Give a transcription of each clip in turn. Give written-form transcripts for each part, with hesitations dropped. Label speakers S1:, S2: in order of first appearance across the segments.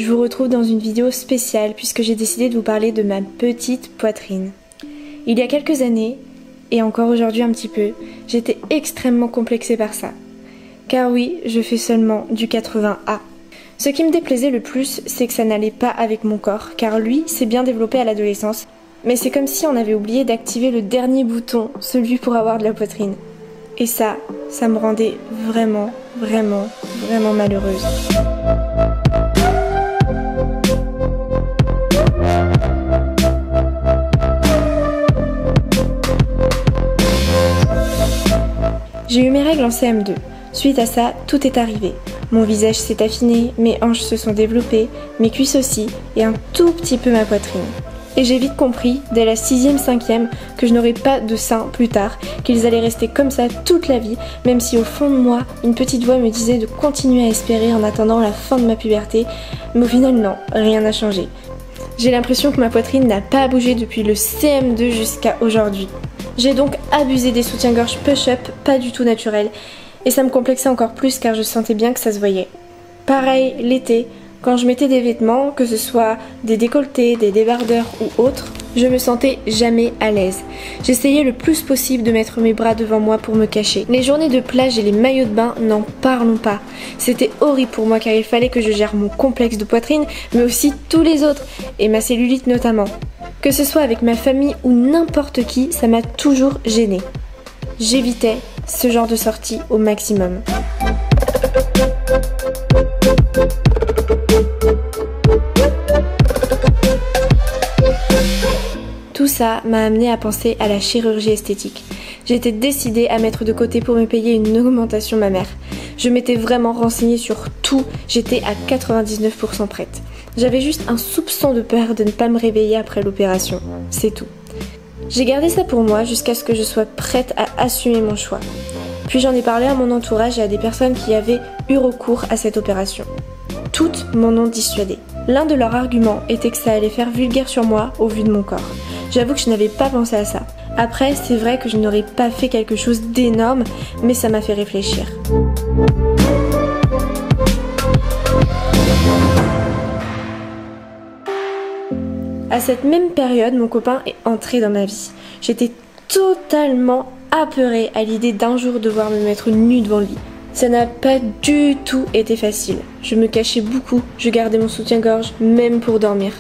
S1: je vous retrouve dans une vidéo spéciale puisque j'ai décidé de vous parler de ma petite poitrine. Il y a quelques années, et encore aujourd'hui un petit peu, j'étais extrêmement complexée par ça. Car oui, je fais seulement du 80A. Ce qui me déplaisait le plus, c'est que ça n'allait pas avec mon corps, car lui s'est bien développé à l'adolescence. Mais c'est comme si on avait oublié d'activer le dernier bouton, celui pour avoir de la poitrine. Et ça me rendait vraiment malheureuse. J'ai eu mes règles en CM2. Suite à ça, tout est arrivé. Mon visage s'est affiné, mes hanches se sont développées, mes cuisses aussi, et un tout petit peu ma poitrine. Et j'ai vite compris, dès la 6e, 5e, que je n'aurais pas de seins plus tard, qu'ils allaient rester comme ça toute la vie, même si au fond de moi, une petite voix me disait de continuer à espérer en attendant la fin de ma puberté, mais au final non, rien n'a changé. J'ai l'impression que ma poitrine n'a pas bougé depuis le CM2 jusqu'à aujourd'hui. J'ai donc abusé des soutiens-gorge push-up, pas du tout naturels, et ça me complexait encore plus car je sentais bien que ça se voyait. Pareil, l'été, quand je mettais des vêtements, que ce soit des décolletés, des débardeurs ou autres, je me sentais jamais à l'aise. J'essayais le plus possible de mettre mes bras devant moi pour me cacher. Les journées de plage et les maillots de bain, n'en parlons pas. C'était horrible pour moi car il fallait que je gère mon complexe de poitrine, mais aussi tous les autres, et ma cellulite notamment. Que ce soit avec ma famille ou n'importe qui, ça m'a toujours gênée. J'évitais ce genre de sortie au maximum. Tout ça m'a amené à penser à la chirurgie esthétique. J'étais décidée à mettre de côté pour me payer une augmentation mammaire. Je m'étais vraiment renseignée sur tout, j'étais à 99% prête. J'avais juste un soupçon de peur de ne pas me réveiller après l'opération, c'est tout. J'ai gardé ça pour moi jusqu'à ce que je sois prête à assumer mon choix. Puis j'en ai parlé à mon entourage et à des personnes qui avaient eu recours à cette opération. Toutes m'en ont dissuadée. L'un de leurs arguments était que ça allait faire vulgaire sur moi au vu de mon corps. J'avoue que je n'avais pas pensé à ça. Après, c'est vrai que je n'aurais pas fait quelque chose d'énorme, mais ça m'a fait réfléchir. À cette même période, mon copain est entré dans ma vie. J'étais totalement apeurée à l'idée d'un jour devoir me mettre nue devant lui. Ça n'a pas du tout été facile. Je me cachais beaucoup, je gardais mon soutien-gorge, même pour dormir.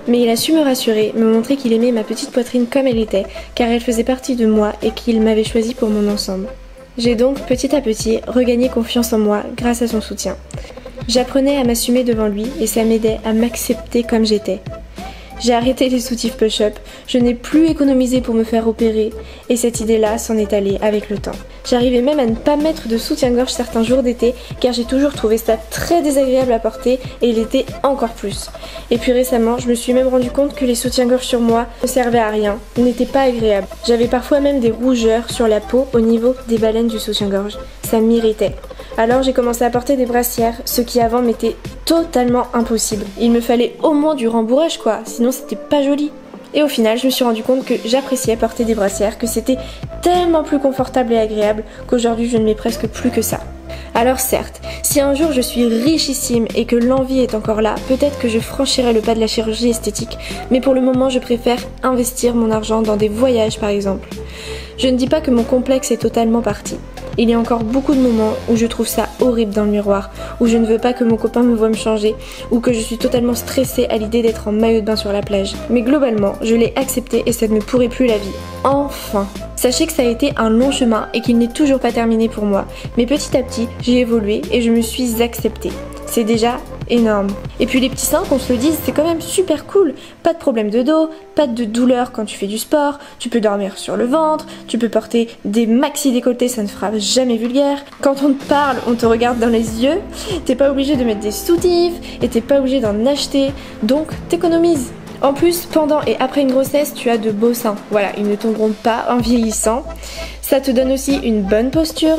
S1: Mais il a su me rassurer, me montrer qu'il aimait ma petite poitrine comme elle était, car elle faisait partie de moi et qu'il m'avait choisie pour mon ensemble. J'ai donc petit à petit regagné confiance en moi grâce à son soutien. J'apprenais à m'assumer devant lui et ça m'aidait à m'accepter comme j'étais. J'ai arrêté les soutifs push-up, je n'ai plus économisé pour me faire opérer et cette idée-là s'en est allée avec le temps. J'arrivais même à ne pas mettre de soutien-gorge certains jours d'été car j'ai toujours trouvé ça très désagréable à porter et l'été encore plus. Et puis récemment, je me suis même rendu compte que les soutiens-gorge sur moi ne servaient à rien, n'étaient pas agréables. J'avais parfois même des rougeurs sur la peau au niveau des baleines du soutien-gorge. Ça m'irritait. Alors j'ai commencé à porter des brassières, ce qui avant m'était totalement impossible. Il me fallait au moins du rembourrage quoi, sinon c'était pas joli. Et au final, je me suis rendu compte que j'appréciais porter des brassières, que c'était tellement plus confortable et agréable qu'aujourd'hui je ne mets presque plus que ça. Alors certes, si un jour je suis richissime et que l'envie est encore là, peut-être que je franchirai le pas de la chirurgie esthétique, mais pour le moment je préfère investir mon argent dans des voyages par exemple. Je ne dis pas que mon complexe est totalement parti. Il y a encore beaucoup de moments où je trouve ça horrible dans le miroir, où je ne veux pas que mon copain me voie me changer, ou que je suis totalement stressée à l'idée d'être en maillot de bain sur la plage. Mais globalement, je l'ai accepté et ça ne me pourrit plus la vie. Enfin! Sachez que ça a été un long chemin et qu'il n'est toujours pas terminé pour moi. Mais petit à petit, j'ai évolué et je me suis acceptée. C'est déjà énorme. Et puis les petits seins, qu'on se le dise, c'est quand même super cool. Pas de problème de dos, pas de douleur quand tu fais du sport, tu peux dormir sur le ventre, tu peux porter des maxi décolletés, ça ne fera jamais vulgaire. Quand on te parle, on te regarde dans les yeux, t'es pas obligé de mettre des soutifs et t'es pas obligé d'en acheter, donc t'économises. En plus, pendant et après une grossesse, tu as de beaux seins. Voilà, ils ne tomberont pas en vieillissant. Ça te donne aussi une bonne posture.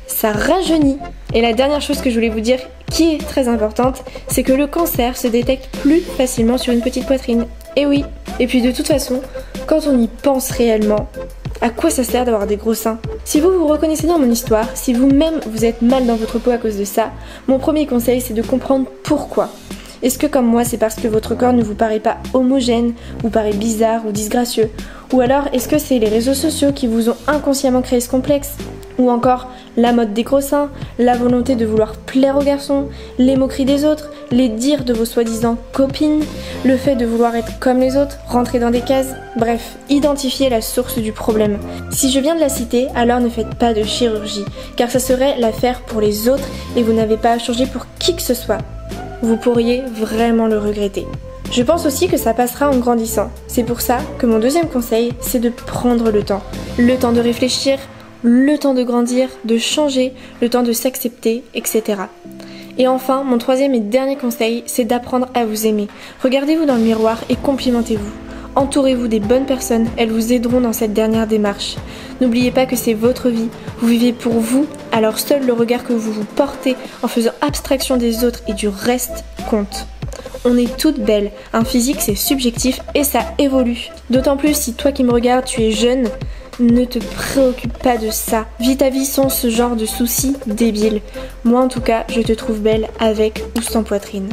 S1: Ça rajeunit. Et la dernière chose que je voulais vous dire, qui est très importante, c'est que le cancer se détecte plus facilement sur une petite poitrine. Et oui. Et puis de toute façon, quand on y pense réellement, à quoi ça sert d'avoir des gros seins? Si vous vous reconnaissez dans mon histoire, si vous-même vous êtes mal dans votre peau à cause de ça, mon premier conseil c'est de comprendre pourquoi. Est-ce que comme moi c'est parce que votre corps ne vous paraît pas homogène, vous paraît bizarre ou disgracieux? Ou alors est-ce que c'est les réseaux sociaux qui vous ont inconsciemment créé ce complexe? Ou encore la mode des gros seins, la volonté de vouloir plaire aux garçons, les moqueries des autres, les dires de vos soi-disant copines, le fait de vouloir être comme les autres, rentrer dans des cases, bref, identifiez la source du problème. Si je viens de la citer, alors ne faites pas de chirurgie, car ça serait l'affaire pour les autres et vous n'avez pas à changer pour qui que ce soit. Vous pourriez vraiment le regretter. Je pense aussi que ça passera en grandissant. C'est pour ça que mon deuxième conseil, c'est de prendre le temps. Le temps de réfléchir, le temps de grandir, de changer, le temps de s'accepter, etc. Et enfin, mon troisième et dernier conseil, c'est d'apprendre à vous aimer. Regardez-vous dans le miroir et complimentez-vous. Entourez-vous des bonnes personnes, elles vous aideront dans cette dernière démarche. N'oubliez pas que c'est votre vie, vous vivez pour vous, alors seul le regard que vous vous portez en faisant abstraction des autres et du reste compte. On est toutes belles, un physique c'est subjectif et ça évolue. D'autant plus si toi qui me regardes, tu es jeune, ne te préoccupe pas de ça. Vis ta vie sans ce genre de soucis débiles. Moi en tout cas, je te trouve belle avec ou sans poitrine.